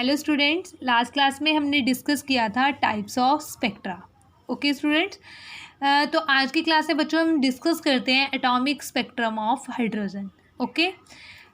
Hello students, last class में हमने discuss किया था types of spectra. Okay students, तो आज की क्लास में बच्चों हम डिस्कस करते हैं atomic spectrum of hydrogen. Okay,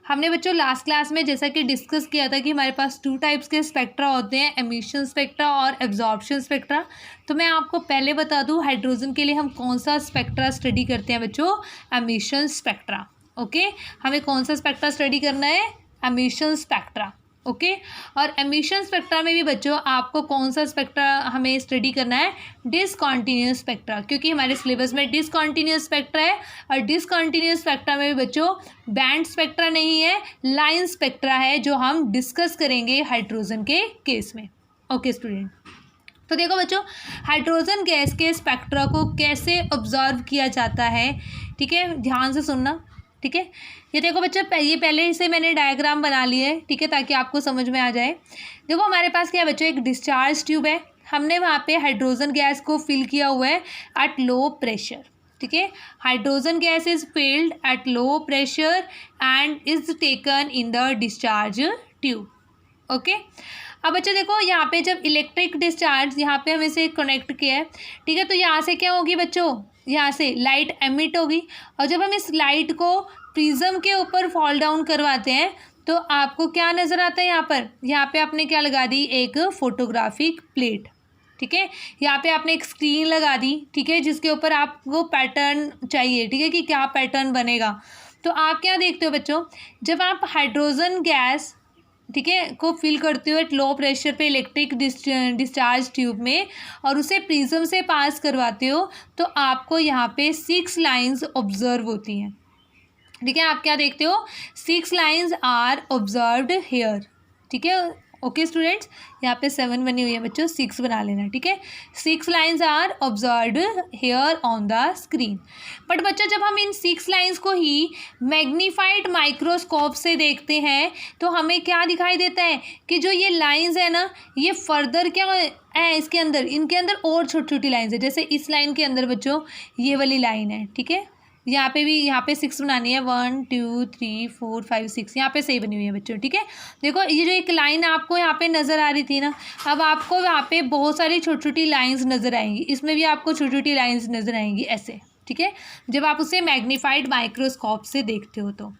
हमने बच्चों लास्ट क्लास में जैसा कि डिस्कस किया था कि हमारे पास 2 टाइप्स के स्पेक्ट्रा होते हैं, एमिशन स्पेक्ट्रा और एब्जॉर्प्शन स्पेक्ट्रा। तो मैं आपको पहले बता दूं हाइड्रोजन के लिए हम कौन सा स्पेक्ट्रा स्टडी करते हैं बच्चों, एमिशन स्पेक्ट्रा। ओके, हमें कौन सा स्पेक्ट्रा स्टडी करना है, एमिशन स्पेक्ट्रा। ओके, और एमिशन स्पेक्ट्रा में भी बच्चों आपको कौन सा स्पेक्ट्रा हमें स्टडी करना है, डिसकंटिन्यूअस स्पेक्ट्रा, क्योंकि हमारे सिलेबस में डिसकंटिन्यूअस स्पेक्ट्रा है। और डिसकंटिन्यूअस स्पेक्ट्रा में भी बच्चों बैंड स्पेक्ट्रा नहीं है, लाइन स्पेक्ट्रा है, जो हम डिस्कस करेंगे हाइड्रोजन के केस में। ओके स्टूडेंट, तो देखो बच्चों, हाइड्रोजन गैस के स्पेक्ट्रा को कैसे ऑब्जर्व किया जाता है, ठीक है, ध्यान से सुनना। ठीक है, ये देखो बच्चों, ये पहले से मैंने डायग्राम बना लिए है, ठीक है, ताकि आपको समझ में आ जाए। देखो हमारे पास क्या है बच्चों, एक डिस्चार्ज ट्यूब है, हमने वहाँ पे हाइड्रोजन गैस को फिल किया हुआ है एट लो प्रेशर। ठीक है, hydrogen gas is filled at low pressure and is taken in the discharge tube. Okay, अब बच्चों देखो यहाँ पे जब इलेक्ट्रिक डिस्चार्ज यहाँ पे हमें से कनेक्ट किया है, ठीक है, तो यहाँ से क्या होगी बच्चों, यहाँ से लाइट एमिट होगी। और जब हम इस लाइट को प्रिज्म के ऊपर फॉल डाउन करवाते हैं तो आपको क्या नज़र आता है, यहाँ पे आपने क्या लगा दी, एक फोटोग्राफिक प्लेट। ठीक है, यहाँ पे आपने एक स्क्रीन लगा दी, ठीक है, जिसके ऊपर आपको पैटर्न चाहिए, ठीक है, कि क्या पैटर्न बनेगा। तो आप क्या देखते हो बच्चों, जब आप हाइड्रोजन गैस, ठीक है, को फिल करते हो एट लो प्रेशर पे इलेक्ट्रिक डिस्चार्ज ट्यूब में और उसे प्रिज्म से पास करवाते हो, तो आपको यहाँ पे 6 लाइंस ऑब्जर्व होती हैं। ठीक है, आप क्या देखते हो, 6 लाइंस आर ऑब्जर्व्ड हेयर। ठीक है, ओके स्टूडेंट्स, यहाँ पे 7 बनी हुई है बच्चों, 6 बना लेना। ठीक है, 6 lines are observed here on the screen. But बच्चों जब हम इन 6 लाइंस को ही मैग्नीफाइड माइक्रोस्कोप से देखते हैं तो हमें क्या दिखाई देता है कि जो ये लाइंस है ना, ये फर्दर क्या है, इसके अंदर, इनके अंदर और छोटी छोटी लाइंस है। जैसे इस लाइन के अंदर बच्चों ये वाली लाइन है, ठीक है, यहाँ पे भी, यहाँ पे 6 बनानी है, 1 2 3 4 5 6, यहाँ पे सही बनी हुई है बच्चों। ठीक है, देखो ये जो एक लाइन आपको यहाँ पे नज़र आ रही थी ना, अब आपको यहाँ पे बहुत सारी छोटी छोटी लाइंस नज़र आएंगी, इसमें भी आपको छोटी छोटी लाइंस नज़र आएंगी ऐसे। ठीक है, जब आप उसे मैग्नीफाइड माइक्रोस्कोप से देखते हो तो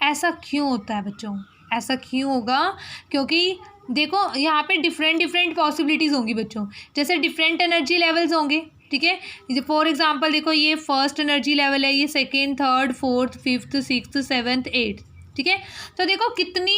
ऐसा क्यों होता है बच्चों, ऐसा क्यों होगा, क्योंकि देखो यहाँ पे डिफरेंट पॉसिबिलिटीज़ होंगी बच्चों, जैसे डिफरेंट एनर्जी लेवल्स होंगे। ठीक है, फॉर एग्जांपल देखो ये फर्स्ट एनर्जी लेवल है, ये second, third, fourth, fifth, sixth, seventh, eighth. ठीक है, तो देखो कितनी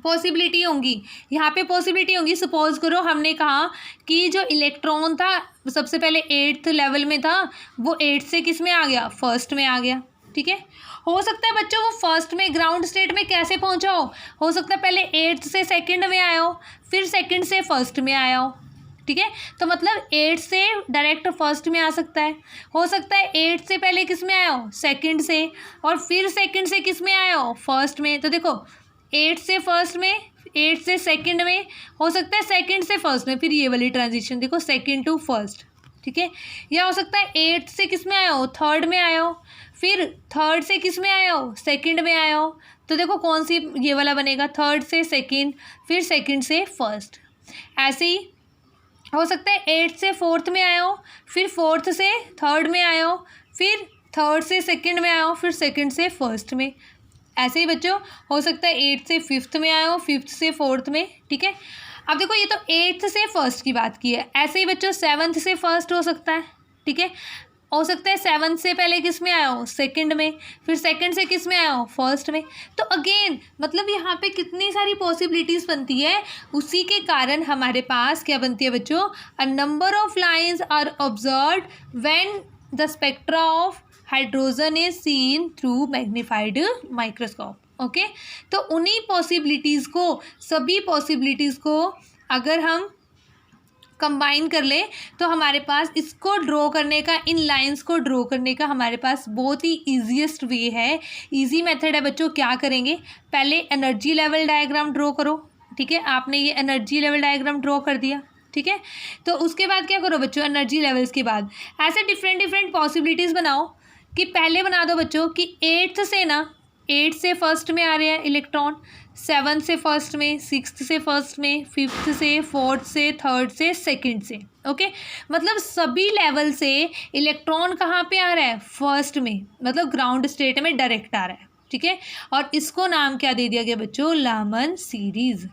पॉसिबिलिटी होंगी, यहाँ पे पॉसिबिलिटी होंगी। सपोज करो हमने कहा कि जो इलेक्ट्रॉन था सबसे पहले 8th लेवल में था, वो 8 से किस में आ गया, फर्स्ट में आ गया। ठीक है, हो सकता है बच्चों वो फर्स्ट में ग्राउंड स्टेट में कैसे पहुँचा हो सकता है पहले 8th से सेकेंड में आया हो, फिर सेकेंड से फर्स्ट में आया हो। ठीक है, तो मतलब 8 से डायरेक्ट फर्स्ट में आ सकता है, हो सकता है 8 से पहले किस में आया हो, सेकंड से, और फिर सेकंड से किस में आया हो, फर्स्ट में। तो देखो 8 से फर्स्ट में, 8 से सेकंड में, हो सकता है सेकंड से फर्स्ट में, फिर ये वाली ट्रांजिशन देखो सेकंड टू फर्स्ट। ठीक है, या हो सकता है 8 से किस में आया हो, थर्ड में आया हो, फिर थर्ड से किस में आया हो, सेकंड में आया हो। तो देखो कौन सी ये वाला बनेगा, थर्ड से सेकंड, फिर सेकंड से फर्स्ट। ऐसे ही हो सकता है 8 से फोर्थ में आया हो, फिर फोर्थ से थर्ड में आया हो, फिर थर्ड से सेकंड में आया हो, फिर सेकंड से फर्स्ट में। ऐसे ही बच्चों हो सकता है 8 से फिफ्थ में आया हो, फिफ्थ से फोर्थ में। ठीक है, अब देखो ये तो 8th से फर्स्ट की बात की है, ऐसे ही बच्चों 7th से फर्स्ट हो सकता है। ठीक है, हो सकता है 7th से पहले किस में आया हो, सेकंड में, फिर सेकंड से किस में आया हो, फर्स्ट में। तो अगेन मतलब यहाँ पे कितनी सारी पॉसिबिलिटीज़ बनती है, उसी के कारण हमारे पास क्या बनती है बच्चों, a number of lines are observed when the spectra of hydrogen is seen through magnified microscope. Okay, तो उन्हीं पॉसिबिलिटीज़ को, सभी पॉसिबिलिटीज़ को अगर हम कंबाइन कर ले तो हमारे पास इसको ड्रॉ करने का, इन लाइंस को ड्रॉ करने का हमारे पास बहुत ही ईजीएस्ट वे है, इजी मेथड है बच्चों। क्या करेंगे, पहले एनर्जी लेवल डायग्राम ड्रॉ करो। ठीक है, आपने ये एनर्जी लेवल डायग्राम ड्रॉ कर दिया। ठीक है, तो उसके बाद क्या करो बच्चों, एनर्जी लेवल्स के बाद ऐसे डिफरेंट पॉसिबिलिटीज़ बनाओ कि पहले बना दो बच्चों कि 8th से ना 8 से फर्स्ट में आ रहे हैं इलेक्ट्रॉन, 7 से फर्स्ट में, 6 से फर्स्ट में, 5th से, 4th से, 3rd से, 2nd से। ओके, मतलब सभी लेवल से इलेक्ट्रॉन कहाँ पे आ रहा है? फर्स्ट में, मतलब ग्राउंड स्टेट में डायरेक्ट आ रहा है। ठीक है, और इसको नाम क्या दे दिया गया बच्चों? लामन सीरीज।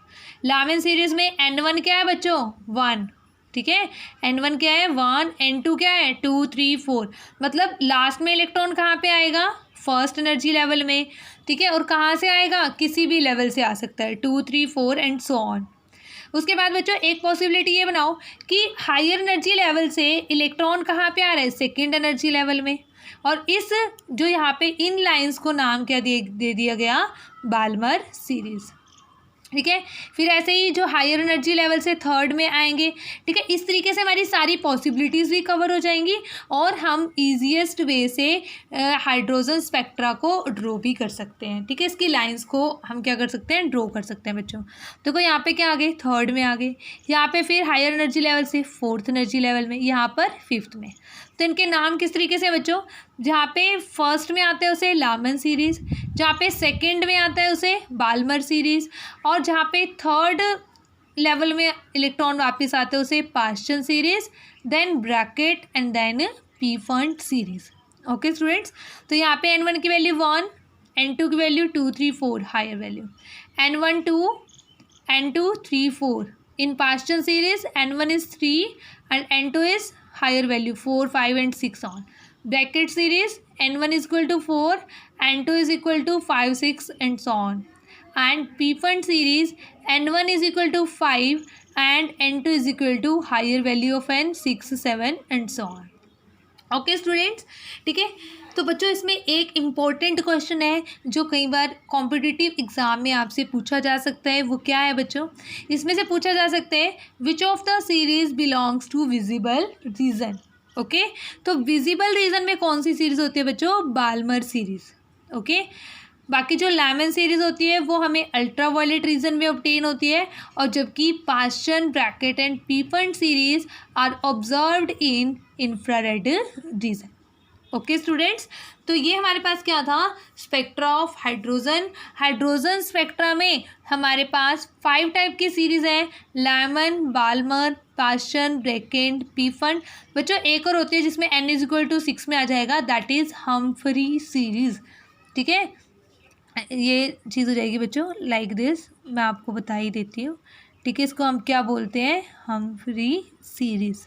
लामन सीरीज में N1 क्या है बच्चों? 1। ठीक है, N1 क्या है? 1, N2 क्या है? 2, 3, 4। मतलब लास्ट में इलेक्ट्रॉन कहाँ पे आएगा? फर्स्ट एनर्जी लेवल में। ठीक है, और कहाँ से आएगा? किसी भी लेवल से आ सकता है, 2, 3, 4 एंड सो ऑन। उसके बाद बच्चों एक पॉसिबिलिटी ये बनाओ कि हायर एनर्जी लेवल से इलेक्ट्रॉन कहाँ पे आ रहा है? सेकेंड एनर्जी लेवल में। और इस जो यहाँ पे इन लाइंस को नाम क्या दे दिया गया? Balmer series. ठीक है, फिर ऐसे ही जो हायर एनर्जी लेवल से थर्ड में आएंगे। ठीक है, इस तरीके से हमारी सारी पॉसिबिलिटीज़ भी कवर हो जाएंगी और हम ईजीएस्ट वे से हाइड्रोजन स्पेक्ट्रा को ड्रॉ भी कर सकते हैं। ठीक है, इसकी लाइंस को हम क्या कर सकते हैं? ड्रॉ कर सकते हैं बच्चों। तो कोई यहाँ पे क्या आ गए? थर्ड में आ गए। यहाँ पे फिर हायर एनर्जी लेवल से फोर्थ एनर्जी लेवल में, यहाँ पर फिफ्थ में। तो इनके नाम किस तरीके से बच्चों? जहाँ पे फर्स्ट में आता है उसे लामन सीरीज़, जहाँ पे सेकंड में आता है उसे बाल्मर सीरीज़, और जहाँ पे थर्ड लेवल में इलेक्ट्रॉन वापस आते हैं उसे Paschen series, then Brackett and then Pfund series. Okay students, तो यहाँ पे N1 की वैल्यू 1, N2 की value 2, 3, 4 higher value, N1 2, N2 3, 4 in Paschen series N1 is 3 and N2 is higher value 4, 5 and 6 on. Bracket series N1 is equal to 4, N2 is equal to 5, 6 and so on. And P-fund series N1 is equal to 5 and N2 is equal to higher value of N 6, 7 and so on. Okay students, ठीक है। तो बच्चों इसमें एक important question है जो कई बार competitive exam में आपसे पूछा जा सकता है। वो क्या है बच्चों? इसमें से पूछा जा सकता है which of the series belongs to visible region. Okay, तो विजिबल रीजन में कौन सी सीरीज होती है बच्चों? Balmer series. ओके, बाकी जो लामन सीरीज होती है वो हमें अल्ट्रा वायलेट रीजन में ऑब्टेन होती है, और जबकि Paschen, Brackett and Pfund series are observed in infrared region. Okay students, तो ये हमारे पास क्या था? Spectra of hydrogen. Hydrogen spectra में हमारे पास 5 टाइप की सीरीज है, लामन, बाल्मर, पाश्चन, ब्रैकेट, पीफंट। बच्चों एक और होती है जिसमें N इज इक्वल टू 6 में आ जाएगा, दैट इज हम्फ्री सीरीज। ठीक है, ये चीज़ हो जाएगी बच्चों लाइक दिस, मैं आपको बता ही देती हूँ। ठीक है, इसको हम क्या बोलते हैं? Humphry series.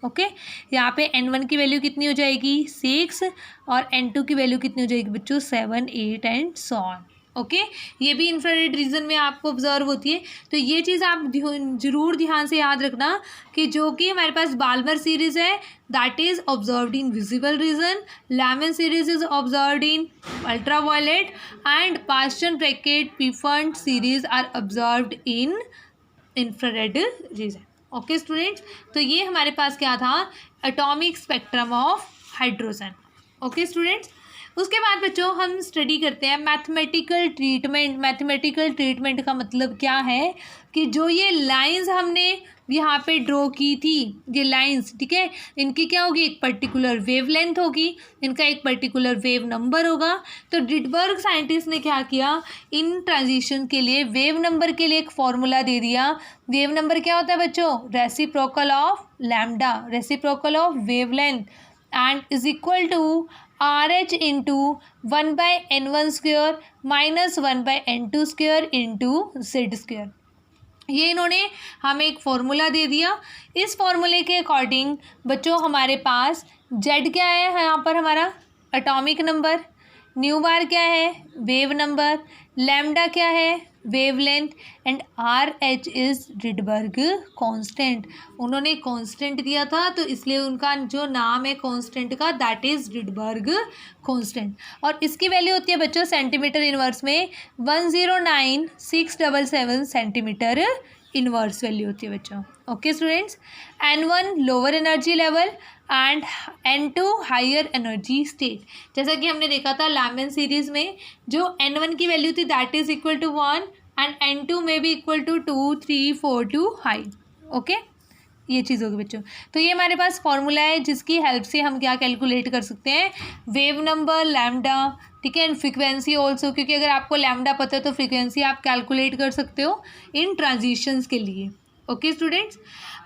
ओके, यहाँ पे N1 की वैल्यू कितनी हो जाएगी? 6, और N2 की वैल्यू कितनी हो जाएगी बच्चों? 7, 8 एंड सो ऑन। ओके, ये भी इंफ्रारेड रीजन में आपको ऑब्जर्व होती है। तो ये चीज़ आप जरूर ध्यान से याद रखना कि जो कि हमारे पास बाल्मर सीरीज़ है that is observed in visible region, Lyman series is observed in ultraviolet, and Paschen, Brackett, Pfund series are observed in infrared region. Okay students, तो ये हमारे पास क्या था? Atomic spectrum of hydrogen. Okay students, उसके बाद बच्चों हम स्टडी करते हैं मैथमेटिकल ट्रीटमेंट। मैथमेटिकल ट्रीटमेंट का मतलब क्या है कि जो ये लाइंस हमने यहाँ पे ड्रॉ की थी, ये लाइंस, ठीक है, इनकी क्या होगी? एक पर्टिकुलर वेव लेंथ होगी, इनका एक पर्टिकुलर वेव नंबर होगा। तो रिडबर्ग साइंटिस्ट ने क्या किया? इन ट्रांजिशन के लिए वेव नंबर के लिए एक फॉर्मूला दे दिया। वेव नंबर क्या होता है बच्चों? Reciprocal of lambda, reciprocal of wavelength, and is equal to RH into 1/N1 square minus 1/N2 square into Z square. ये इन्होंने हमें एक फॉर्मूला दे दिया। इस फॉर्मूले के अकॉर्डिंग बच्चों हमारे पास Z क्या है? यहाँ पर हमारा एटॉमिक नंबर, न्यू बार क्या है? वेव नंबर, लैम्डा क्या है? Wave length, and RH is Rydberg constant. उन्होंने कांस्टेंट दिया था तो इसलिए उनका जो नाम है कांस्टेंट का दैट इज रिडबर्ग कांस्टेंट। और इसकी वैल्यू होती है बच्चों सेंटीमीटर इनवर्स में 109677 सेंटीमीटर इनवर्स वैल्यू होती है बच्चों। Okay students, N1 lower energy level and N2 higher energy state. जैसा कि हमने देखा था लामन सीरीज में जो N1 की वैल्यू थी that is equal to 1 and N2 में भी equal to 2, 3, 4 to high. Okay, ये चीज़ होगी बच्चों। तो ये हमारे पास फॉर्मूला है जिसकी हेल्प से हम क्या कैलकुलेट कर सकते हैं, वेव नंबर, लैम्डा, ठीक है, एंड फ्रीक्वेंसी ऑल्सो, क्योंकि अगर आपको लैम्डा पता है तो फ्रीक्वेंसी आप कैलकुलेट कर सकते हो इन ट्रांजिशंस के लिए। ओके स्टूडेंट्स,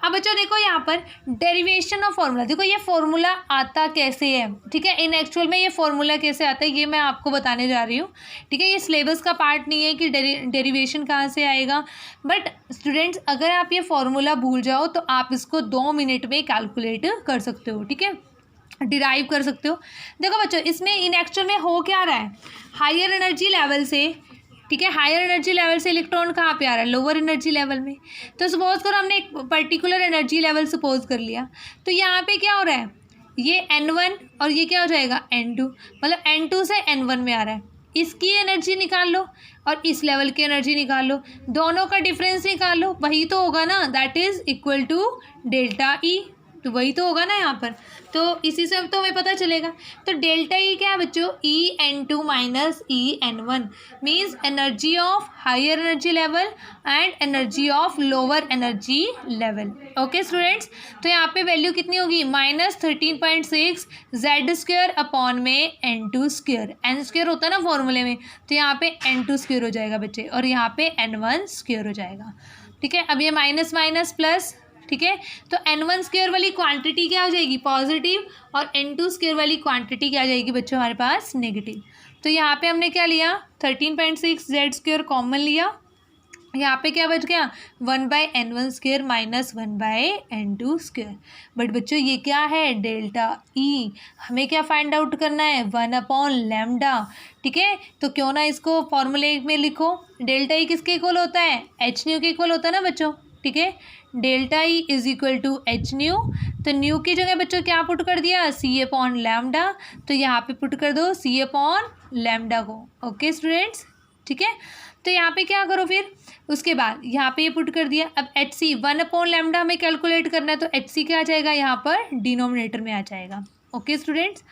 अब बच्चों देखो यहाँ पर डेरिवेशन ऑफ फॉर्मूला, देखो ये फॉर्मूला आता कैसे है, ठीक है, इन एक्चुअल में ये फॉर्मूला कैसे आता है ये मैं आपको बताने जा रही हूँ, ठीक है। ये सिलेबस का पार्ट नहीं है कि डेरिवेशन कहाँ से आएगा, बट स्टूडेंट्स अगर आप ये फॉर्मूला भूल जाओ तो आप इसको 2 मिनट में कैलकुलेट कर सकते हो, ठीक है, डिराइव कर सकते हो। देखो बच्चों इसमें इन एक्चुअल में हो क्या रहा है, हायर एनर्जी लेवल से, ठीक है, हायर एनर्जी लेवल से इलेक्ट्रॉन कहाँ पे आ रहा है, लोअर एनर्जी लेवल में। तो सपोज करो हमने एक पर्टिकुलर एनर्जी लेवल सपोज कर लिया, तो यहाँ पे क्या हो रहा है, ये N1 और ये क्या हो जाएगा N2, मतलब N2 से N1 में आ रहा है, इसकी एनर्जी निकाल लो और इस लेवल की एनर्जी निकाल लो, दोनों का डिफरेंस निकाल लो, वही तो होगा ना, that is equal to delta E, तो वही तो होगा ना यहाँ पर, तो इसी से तो हमें पता चलेगा। तो डेल्टा ई क्या है बच्चों, EN2 minus EN1 means energy of higher energy level and energy of lower energy level. Okay students, तो यहाँ पे वैल्यू कितनी होगी, -13.6 Z स्क्वायर अपॉन में N2 स्क्वायर, N स्क्वायर होता है ना फॉर्मूले में, तो यहाँ पे N2 स्क्वायर हो जाएगा बच्चे, और यहाँ पे N1 स्क्वायर हो जाएगा, ठीक है। अब ये माइनस माइनस प्लस, ठीक है, तो N1 स्क्वायर वाली क्वांटिटी क्या हो जाएगी, पॉजिटिव, और N2 स्क्वायर वाली क्वांटिटी क्या आ जाएगी बच्चों हमारे पास, नेगेटिव। तो यहाँ पे हमने क्या लिया, 13.6 Z स्क्वायर कॉमन लिया, यहाँ पे क्या बच गया, 1/N1 square minus 1/N2 square. But बच्चों ये क्या है, डेल्टा ई, हमें क्या फाइंड आउट करना है, 1/लैम्डा, ठीक है। तो क्यों ना इसको फॉर्मूले में लिखो, डेल्टा ई किसके इक्वल होता है, एच न्यू के इक्वल होता है ना बच्चों, ठीक है, delta E is equal to H nu, तो न्यू की जगह बच्चों क्या पुट कर दिया, C/लैम्डा, तो यहाँ पे पुट कर दो C/लैम्डा को। ओके स्टूडेंट्स, ठीक है, तो यहाँ पे क्या करो फिर, उसके बाद यहाँ पे ये पुट कर दिया। अब HC 1/लैम्डा हमें कैलकुलेट करना है, तो HC क्या आ जाएगा यहाँ पर, डिनोमिनेटर में आ जाएगा। ओके स्टूडेंट्स,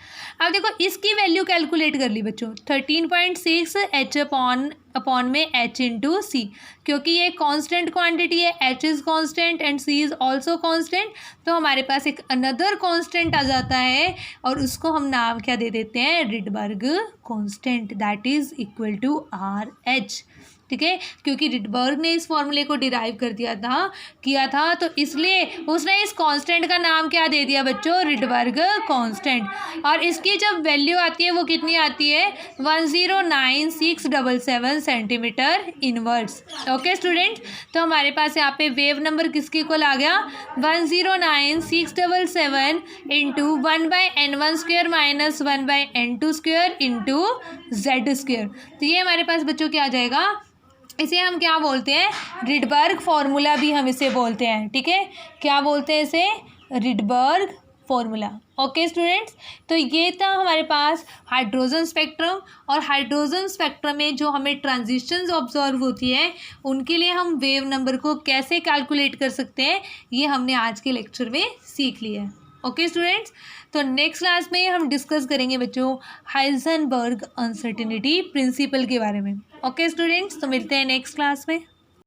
अब देखो इसकी वैल्यू कैलकुलेट कर ली बच्चों, 13.6 H अपॉन में H इंटू सी, क्योंकि ये कांस्टेंट क्वांटिटी है, H is constant and C is also constant, तो हमारे पास एक अनदर कांस्टेंट आ जाता है और उसको हम नाम क्या दे देते हैं, Rydberg constant, that is equal to RH, ठीक है, क्योंकि रिडबर्ग ने इस फॉर्मूले को डिराइव किया था, तो इसलिए उसने इस कांस्टेंट का नाम क्या दे दिया बच्चों, रिडबर्ग कांस्टेंट, और इसकी जब वैल्यू आती है वो कितनी आती है, 109677 सेंटीमीटर इनवर्स। ओके स्टूडेंट्स, तो हमारे पास यहाँ पे वेव नंबर किसके इक्वल आ गया, 109677 into 1/N1 square minus 1/N2 square into Z square, तो ये हमारे पास बच्चों क्या आ जाएगा, इसे हम क्या बोलते हैं, रिडबर्ग फार्मूला भी हम इसे बोलते हैं, ठीक है, क्या बोलते हैं इसे, रिडबर्ग फार्मूला। ओके स्टूडेंट्स, तो ये था हमारे पास हाइड्रोजन स्पेक्ट्रम, और हाइड्रोजन स्पेक्ट्रम में जो हमें ट्रांजिशंस ऑब्जर्व होती है उनके लिए हम वेव नंबर को कैसे कैलकुलेट कर सकते हैं, ये हमने आज के लेक्चर में सीख लिया है। ओके स्टूडेंट्स, तो नेक्स्ट क्लास में हम डिस्कस करेंगे बच्चों हाइजेनबर्ग अनसर्टेनिटी प्रिंसिपल के बारे में। ओके स्टूडेंट्स, तो मिलते हैं नेक्स्ट क्लास में।